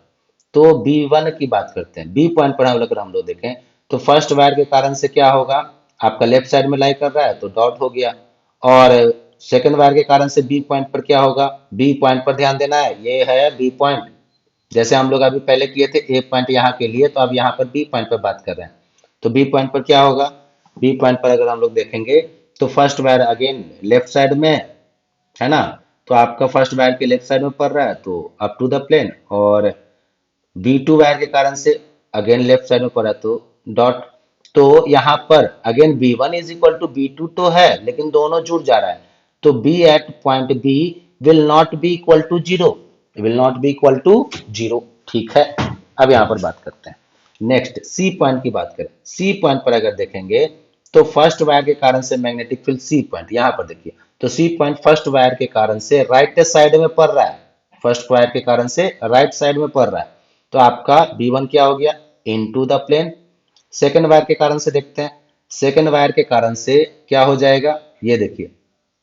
तो बी1 की बात करते हैं, बी पॉइंट पर अगर हम लोग देखें तो फर्स्ट वायर के कारण से क्या होगा आपका लेफ्ट साइड में लाई कर रहा है तो डॉट हो गया, और सेकंड वायर के कारण से बी पॉइंट पर क्या होगा, बी पॉइंट पर ध्यान देना है, ये है बी पॉइंट। जैसे हम लोग अभी पहले किए थे ए पॉइंट यहाँ के लिए, तो अब यहाँ पर बी पॉइंट पर बात कर रहे हैं। तो बी पॉइंट पर क्या होगा, बी पॉइंट पर अगर हम लोग देखेंगे तो first wire again left side में है ना, तो आपका फर्स्ट वायर के लेफ्ट साइड में पड़ रहा है तो अप टू द प्लेन, और बी टू वायर के कारण से अगेन लेफ्ट साइड में पड़ा तो डॉट। तो यहाँ पर again B one is equal to B two तो है लेकिन दोनों जुड़ जा रहा है, तो B at point B will not be equal to zero, will not be equal to zero. ठीक है, अब यहाँ पर बात करते हैं नेक्स्ट सी पॉइंट की बात करें। सी पॉइंट पर अगर देखेंगे तो फर्स्ट वायर के कारण से मैग्नेटिक फील्ड सी पॉइंट यहाँ पर देखिए, तो सी पॉइंट फर्स्ट वायर के कारण से राइट साइड में पड़ रहा है, फर्स्ट वायर के कारण से राइट साइड में पड़ रहा है, तो आपका B1 क्या हो गया into the plane. Second wire के कारण से देखते हैं, सेकंड वायर के कारण से क्या हो जाएगा, ये देखिए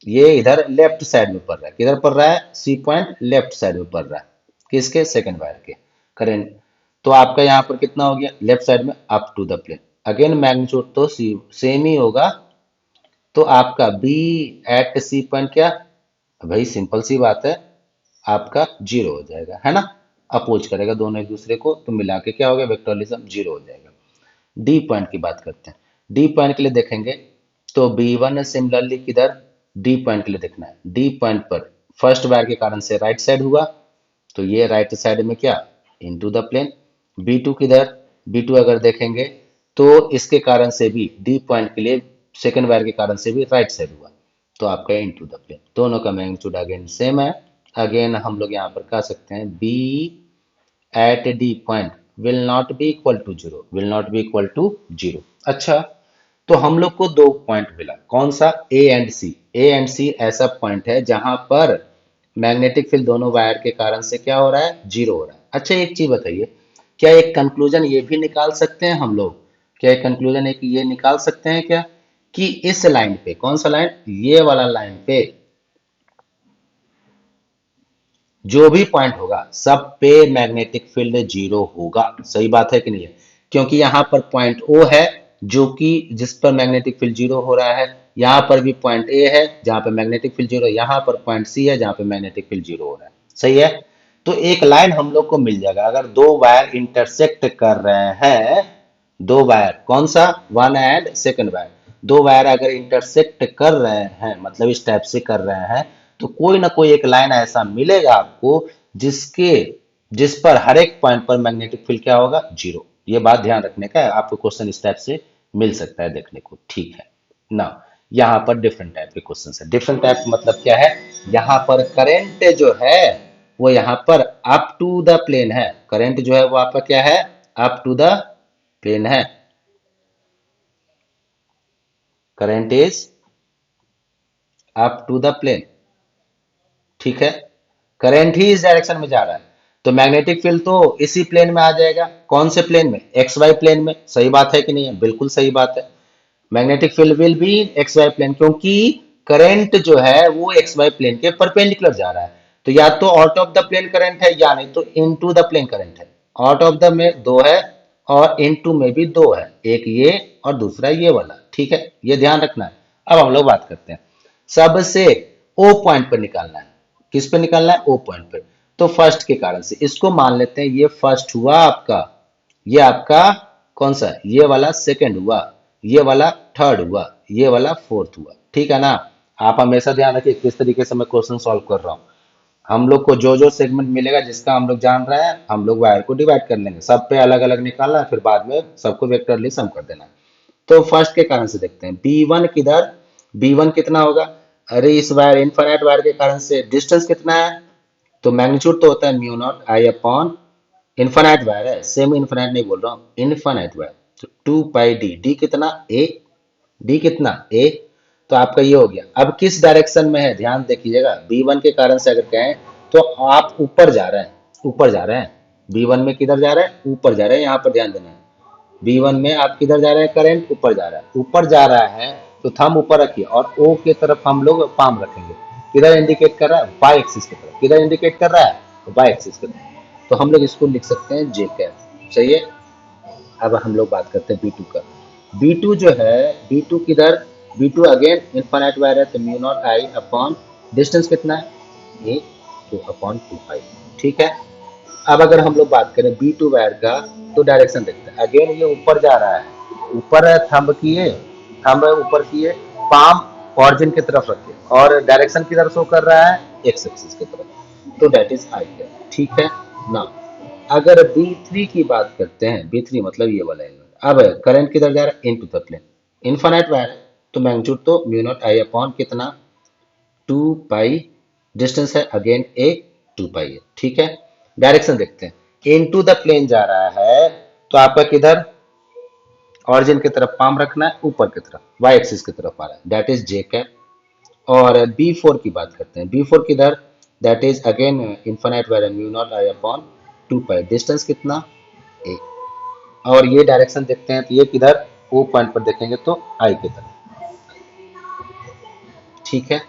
ये इधर लेफ्ट साइड में पड़ रहा है, किधर पड़ रहा है सी पॉइंट लेफ्ट साइड में पड़ रहा है, किसके सेकंड वायर के करेंट। तो आपका यहाँ पर कितना हो गया लेफ्ट साइड में up to the plane, again magnitude तो सेम ही होगा, तो आपका बी एट सी पॉइंट क्या, भाई सिंपल सी बात है आपका जीरो हो जाएगा है ना, अपोज करेगा दोनों एक दूसरे को तो मिला के क्या हो गया वेक्टोरिज्म जीरो हो जाएगा। डी पॉइंट की बात करते हैं, डी पॉइंट के लिए देखेंगे तो B1 सिमिलरली किधर डी पॉइंट के लिए देखना है, डी पॉइंट पर फर्स्ट वायर के कारण से राइट साइड हुआ तो ये राइट साइड में क्या इनटू द प्लेन। B2 किधर, B2 अगर देखेंगे तो इसके कारण से भी डी पॉइंट के लिए सेकंड वायर के कारण से भी राइट साइड हुआ तो आपका इनटू द प्लेन, दोनों का मैग्नीट्यूड अगेन सेम है। अगेन हम लोग यहाँ पर कह सकते हैं B at D point will not be equal to zero, will not be equal to zero. अच्छा तो हम लोग को दो पॉइंट मिला, कौन सा A and C, A and सी ऐसा पॉइंट है जहां पर मैग्नेटिक फील्ड दोनों वायर के कारण से क्या हो रहा है जीरो हो रहा है। अच्छा एक चीज बताइए, क्या एक कंक्लूजन ये भी निकाल सकते हैं हम लोग, क्या एक कंक्लूजन एक ये निकाल सकते हैं क्या कि इस लाइन पे, कौन सा लाइन ये वाला लाइन पे जो भी पॉइंट होगा सब पे मैग्नेटिक फील्ड जीरो होगा, सही बात है कि नहीं है, क्योंकि यहाँ पर पॉइंट ओ है जो कि जिस पर मैग्नेटिक फील्ड जीरो हो रहा है, यहाँ पर भी पॉइंट ए है जहाँ पे मैग्नेटिक फील्ड जीरो, यहाँ पर पॉइंट सी है जहाँ पे मैग्नेटिक फील्ड जीरो हो रहा है, सही है। तो एक लाइन हम लोग को मिल जाएगा अगर दो वायर इंटरसेक्ट कर रहे हैं, दो वायर कौन सा वन एंड सेकंड वायर, दो वायर अगर इंटरसेक्ट कर रहे हैं मतलब इस टाइप से कर रहे हैं तो कोई ना कोई एक लाइन ऐसा मिलेगा आपको जिसके जिस पर हर एक पॉइंट पर मैग्नेटिक फील्ड क्या होगा जीरो। ये बात ध्यान रखने का है, आपको क्वेश्चन इस टाइप से मिल सकता है देखने को, ठीक है ना। यहाँ पर डिफरेंट टाइप के क्वेश्चन है, डिफरेंट टाइप मतलब क्या है, यहाँ पर करंट जो है वो यहाँ पर अप टू द प्लेन है, करंट जो है वो आपका क्या है अप टू द प्लेन है, current is up to the plane, ठीक है, करंट ही इस डायरेक्शन में जा रहा है तो मैग्नेटिक फील्ड तो इसी प्लेन में आ जाएगा, कौन से प्लेन में एक्स वाई प्लेन में, सही बात है कि नहीं है, बिल्कुल सही बात है। Magnetic field will be X Y plane क्योंकि करंट जो है वो एक्स वाई प्लेन के परपेंडिकुलर जा रहा है, तो या तो out of the plane current है या नहीं तो इनटू द प्लेन करंट है, आउट ऑफ द में दो है और इनटू में भी दो है, एक ये और दूसरा ये वाला, ठीक है, ये ध्यान रखना है। अब हम लोग बात करते हैं सबसे ओ पॉइंट पर निकालना है, किस पे निकालना है ओ पॉइंट पे, तो फर्स्ट के कारण से इसको मान लेते हैं ये फर्स्ट हुआ आपका, ये आपका कौन सा ये वाला सेकंड हुआ, ये वाला थर्ड हुआ, ये वाला फोर्थ हुआ, ठीक है ना। आप हमेशा ध्यान रखिए किस तरीके से मैं क्वेश्चन सॉल्व कर रहा हूं, हम लोग को जो जो सेगमेंट मिलेगा जिसका हम लोग जान रहे हैं, हम लोग वायर को डिवाइड कर लेंगे, सब पे अलग अलग निकालना है, फिर बाद में सबको वेक्टरली सम कर देना है। तो फर्स्ट के कारण से देखते हैं, B1 किधर, B1 कितना होगा, अरे इस वायर इनफाइनाइट वायर के कारण से डिस्टेंस कितना है, तो मैग्नीट्यूड तो होता है mu naught I upon, infinite wire है, सेम इनफाइनाइट नहीं बोल रहा हूँ, इनफाइनाइट वायर, तो 2 पाई डी, डी कितना ए, डी कितना ए, तो आपका ये हो गया। अब किस डायरेक्शन में है ध्यान देखिएगा, B1 के कारण से अगर कहें तो आप ऊपर जा रहे हैं, ऊपर जा रहे हैं, B1 में किधर जा रहे हैं, ऊपर जा रहे हैं, यहाँ पर ध्यान देना है। B1 में आप किधर जा रहे हैं, करंट ऊपर जा रहा है, ऊपर जा रहा है तो थंब ऊपर रखिए और O के तरफ हम लोग पाम रखेंगे, किधर इंडिकेट कर रहा है, वाई एक्सिस की तरफ, किधर इंडिकेट कर रहा है, वाई एक्सिस की तरफ, तो हम लोग इसको लिख सकते हैं जे कैप, सही है। अब हम लोग बात करते हैं B2 का, B2 जो है, B2 किधर, B2 अगेन इनफाइनाइट वायर है, तो mu naught I upon distance कितना है ए, तो अपॉन 2 पाई, ठीक है। अब अगर हम लोग बात करें B2 वायर का, तो डायरेक्शन देखते हैं, अगेन ये ऊपर जा रहा है, ऊपर है, थंब किए, थंब ऊपर किए, पाम ऑरिजिन की तरफ रखिए और डायरेक्शन किधर शो कर रहा है, एक्स एक्सिस की तरफ, तो दैट इज आई है, ठीक है ना। अगर B3 की बात करते हैं, B3 मतलब ये वाला एलिमेंट, अब करंट किधर जा रहा है, into the plane, infinite wire है, तो मैग्नीट्यूड तो म्यू नॉट आई अपॉन कितना, 2 पाई, डिस्टेंस है अगेन ए, 2 पाई है, ठीक है। डायरेक्शन देखते हैं, इनटू द प्लेन जा रहा है, तो आपका किधर, ऑरिजिन की तरफ पाम रखना है, ऊपर की तरफ, वाई एक्सिस की तरफ आ रहा है, दैट इज जे कैप। और B4 की बात करते हैं, B4 किधर, that is again infinite wire, mu naught I upon 2 pi, distance कितना ए, और ये डायरेक्शन देखते हैं, तो ये किधर, ओ पॉइंट पर देखेंगे तो आई की तरफ, ठीक है।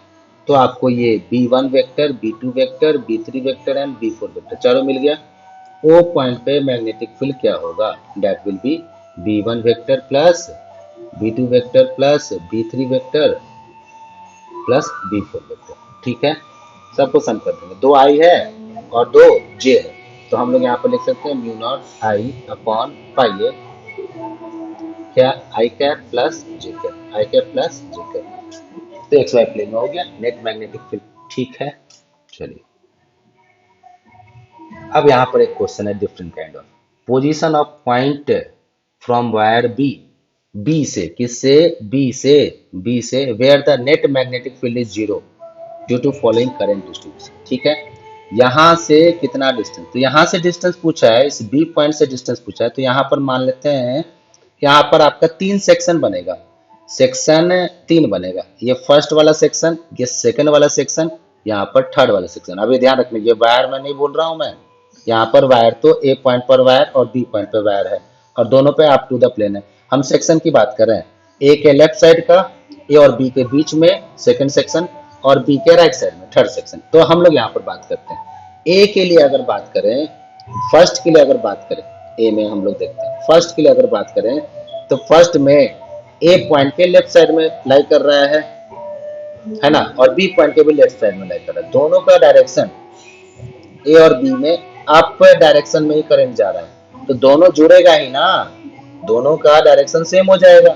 तो आपको ये B1 vector, B2 vector, B3 vector and B4 vector चारों मिल गया। ओ पॉइंट पे मैग्नेटिक फील्ड क्या होगा, that will be B1 vector plus B2 vector plus B3 vector plus B4 vector, ठीक है। सबको सम कर देंगे, दो आई है और दो जे है, तो हम लोग यहाँ पर लिख सकते हैं mu naught I upon pi है, क्या, आई कैप प्लस जे कैप, आई कैप प्लस जे कैप, तो एक्स वाई प्लेन में हो गया नेट मैग्नेटिक फील्ड, ठीक है। चलिए अब यहाँ पर एक क्वेश्चन है different kind of, position of point from wire B, B से, किससे, बी से, बी से where the net magnetic field is zero due to following current distribution, ठीक है। यहाँ से कितना डिस्टेंस, तो यहाँ से डिस्टेंस पूछा है, इस बी पॉइंट से डिस्टेंस पूछा है, तो यहाँ पर मान लेते हैं, यहाँ पर आपका 3 सेक्शन बनेगा, सेक्शन 3 बनेगा, ये फर्स्ट वाला सेक्शन, ये सेकंड वाला सेक्शन, यहाँ पर थर्ड वाला सेक्शन। अभी ध्यान रखना, ये वायर में नहीं बोल रहा हूँ मैं, यहाँ पर वायर तो ए पॉइंट पर वायर और बी पॉइंट पर वायर है, और दोनों पे अप टू द प्लेन है। हम सेक्शन की बात कर रहे हैं, ए के लेफ्ट साइड का, ए और बी के बीच में सेकंड सेक्शन, और बी के राइट साइड में थर्ड सेक्शन। तो हम लोग यहाँ पर बात करते हैं ए के लिए, अगर बात करें फर्स्ट के लिए, अगर बात करें ए में, हम लोग देखते हैं फर्स्ट के लिए अगर बात करें, तो फर्स्ट में ए पॉइंट के लेफ्ट साइड में लाई कर रहा है ना, और बी पॉइंट के भी लेफ्ट साइड में लाई कर रहा है, दोनों का डायरेक्शन ए और बी में अप डायरेक्शन में ही करंट जा रहा है, तो दोनों जुड़ेगा ही ना, दोनों का डायरेक्शन सेम हो जाएगा,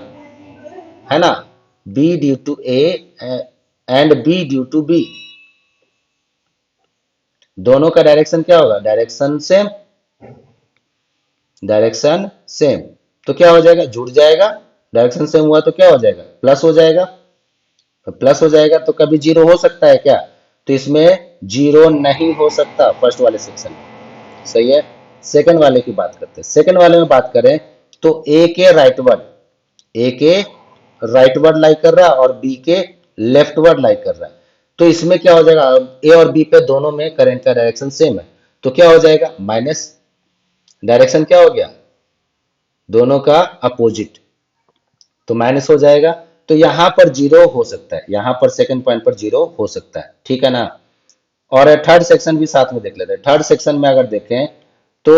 है ना, B due to A and B due to B, दोनों का डायरेक्शन क्या होगा, डायरेक्शन सेम, डायरेक्शन सेम, तो क्या हो जाएगा, जुड़ जाएगा, डायरेक्शन सेम हुआ तो क्या हो जाएगा, प्लस हो जाएगा, तो प्लस हो जाएगा, तो कभी जीरो हो सकता है क्या, तो इसमें जीरो नहीं हो सकता फर्स्ट वाले सेक्शन में, सही है। सेकंड वाले की बात करते हैं, सेकंड वाले में बात करें तो ए के राइटवर्ड, ए के राइटवर्ड लाई कर रहा है और बी के लेफ्टवर्ड लाई कर रहा है, तो इसमें क्या हो जाएगा, ए और बी पे दोनों में करंट का डायरेक्शन सेम है, तो क्या हो जाएगा, माइनस, डायरेक्शन क्या हो गया, दोनों का अपोजिट, तो माइनस हो जाएगा, तो यहां पर जीरो हो सकता है, यहां पर सेकंड पॉइंट पर जीरो हो सकता है, ठीक है ना। और थर्ड सेक्शन भी साथ में देख लेते हैं, थर्ड सेक्शन में अगर देखें तो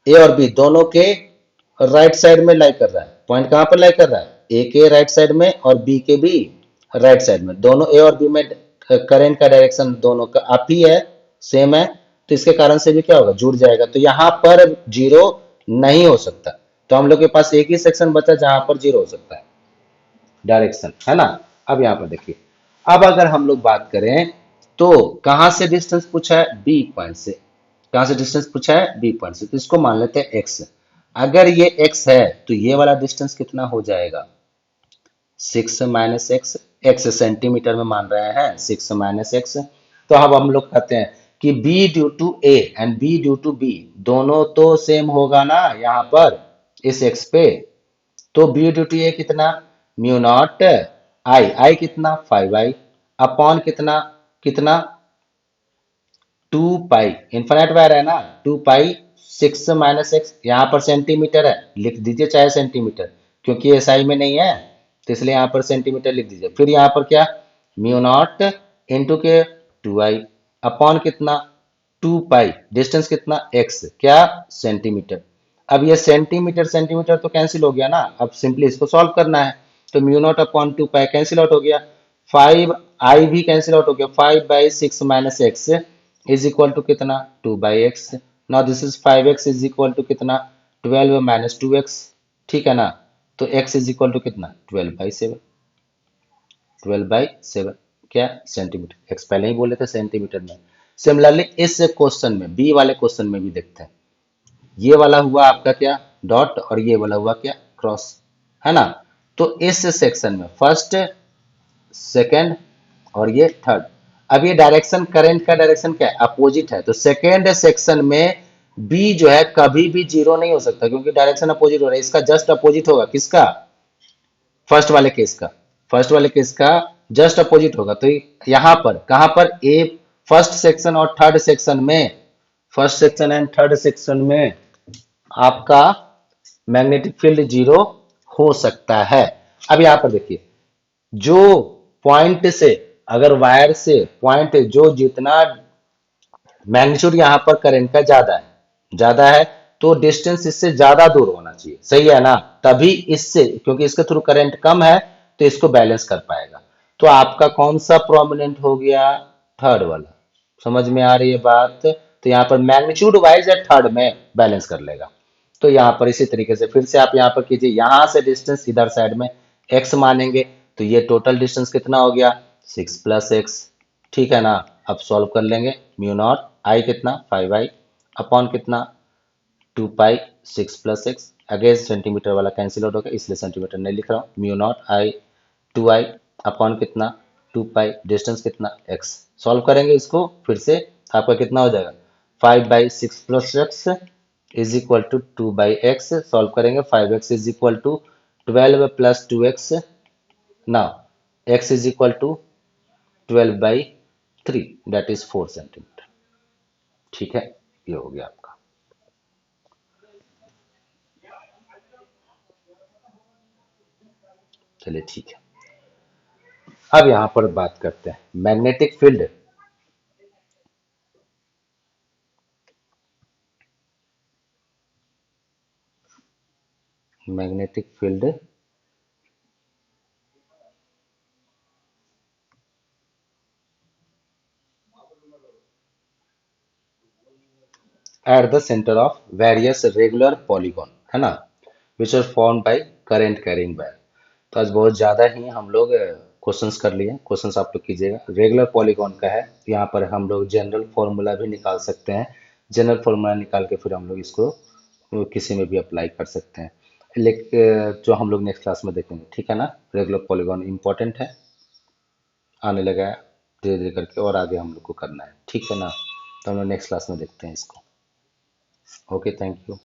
ए और बी दोनों के राइट साइड में लाई कर रहा है, पॉइंट कहां पर लाई कर रहा है, ए के राइट साइड में और बी के भी राइट साइड में, दोनों ए और बी में करंट का डायरेक्शन दोनों का अप ही है, सेम है, तो इसके कारण से भी क्या होगा, जुड़ जाएगा, तो यहां पर जीरो नहीं हो सकता, तो हम लोग के पास एक ही सेक्शन बचा जहां पर जीरो हो सकता है, डायरेक्शन, है ना। अब यहाँ पर देखिए, अब अगर हम लोग बात करें तो कहां से डिस्टेंस पूछा है? बी पॉइंट से। कहां से डिस्टेंस पूछा है? बी पॉइंट से। तो इसको मान लेते हैं एक्स। अगर ये एक्स है तो ये वाला डिस्टेंस कितना हो जाएगा? 6 - एक्स सेंटीमीटर में मान रहे हैं, 6 - एक्स। तो अब हम लोग कहते हैं कि b due to a and b due to b दोनों तो सेम होगा ना यहाँ पर इस x पे। तो b ड्यू टू a कितना? म्यू नॉट आई, आई कितना? 5i अपॉन कितना? कितना? 2 पाई, इन्फिनिट वायर है ना, 2 पाई 6 - एक्स। यहाँ पर सेंटीमीटर है, लिख दीजिए चाहे सेंटीमीटर, क्योंकि एसआई में नहीं है तो इसलिए यहाँ पर सेंटीमीटर लिख दीजिए। फिर यहाँ पर क्या? म्यू नॉट इंटू के 2i अपॉन कितना? 2 पाई, डिस्टेंस कितना? एक्स, क्या? सेंटीमीटर। अब ये सेंटीमीटर सेंटीमीटर तो कैंसिल हो गया ना, अब सिंपली इसको सॉल्व करना है। तो mu naught upon 2 pi cancel out हो गया, 5i भी कैंसिल आउट हो गया, 5/6 - एक्स इज इक्वल टू कितना? 2/एक्स। Now this is 5x is equal to कितना? 12 - 2x। ठीक है ना? तो x इज इक्वल टू कितना? 12/7। 12/7 क्या? सेंटीमीटर। x पहले ही बोले थे सेंटीमीटर में। सिमिलरली इस क्वेश्चन में, बी वाले क्वेश्चन में भी देखते हैं। ये वाला हुआ आपका क्या? डॉट, और ये वाला हुआ क्या? क्रॉस, है ना? तो इस सेक्शन में फर्स्ट, सेकेंड और ये थर्ड। अब ये डायरेक्शन, करंट का डायरेक्शन क्या है? अपोजिट है। तो सेकेंड सेक्शन में बी जो है कभी भी जीरो नहीं हो सकता, क्योंकि डायरेक्शन अपोजिट हो रहा है। इसका जस्ट अपोजिट होगा, किसका? फर्स्ट वाले केस का। फर्स्ट वाले केस का जस्ट अपोजिट होगा। तो यहां पर, कहां पर? ए फर्स्ट सेक्शन और थर्ड सेक्शन में, first section and third section में आपका मैग्नेटिक फील्ड जीरो हो सकता है। अब यहां पर देखिए, जो पॉइंट से, अगर वायर से पॉइंट, जो जितना मैग्नीट्यूड यहाँ पर करंट का ज्यादा है, ज्यादा है, तो डिस्टेंस इससे ज्यादा दूर होना चाहिए, सही है ना? तभी इससे, क्योंकि इसके थ्रू करंट कम है तो इसको बैलेंस कर पाएगा। तो आपका कौन सा प्रोमिनेंट हो गया? थर्ड वाला। समझ में आ रही है बात? तो यहाँ पर मैग्नीट्यूड वाइज है, थर्ड में बैलेंस कर लेगा। तो यहाँ पर इसी तरीके से फिर से आप यहाँ पर कीजिए, यहाँ से डिस्टेंस इधर साइड में x मानेंगे, तो ये टोटल डिस्टेंस कितना हो गया? 6 + x। ठीक है ना? अब सॉल्व कर लेंगे। म्यू नॉट आई कितना? 5i अपॉन कितना? 2 पाई 6 + x। अगेन सेंटीमीटर वाला कैंसिल आउट हो गया, इसलिए सेंटीमीटर नहीं लिख रहा हूँ। म्यू नॉट आई 2i अपॉन कितना? 2 पाई, डिस्टेंस कितना? x। सॉल्व करेंगे इसको फिर से, आपका कितना हो जाएगा? 5/6 + x is equal to 2/x। Solve करेंगे, 5x is equal to 12 + 2x। Now x is equal to 12/3, that is 4 centimetre. ठीक है, ये हो गया आपका। चलिए ठीक है, अब यहां पर बात करते हैं magnetic field. Magnetic field at the centre of various regular polygon, है ना, which are form by current carrying wire. तो आज बहुत ज़्यादा ही हम लोग क्वेश्चंस कर लिए। क्वेश्चंस आप लोग कीजिएगा। रेगुलर पॉलीगॉन का है, यहाँ पर हम लोग जनरल फॉर्मूला भी निकाल सकते हैं। जनरल फॉर्मूला निकाल के फिर हम लोग इसको किसी में भी अप्लाई कर सकते हैं। लेकिन जो हम लोग नेक्स्ट क्लास में देखेंगे, ठीक है ना? रेगुलर पॉलीगॉन इंपॉर्टेंट है, आने लगा है धीरे धीरे करके, और आगे हम लोग को करना है, ठीक है ना? तो हम लोग नेक्स्ट क्लास में देखते हैं इसको। Okay, thank you.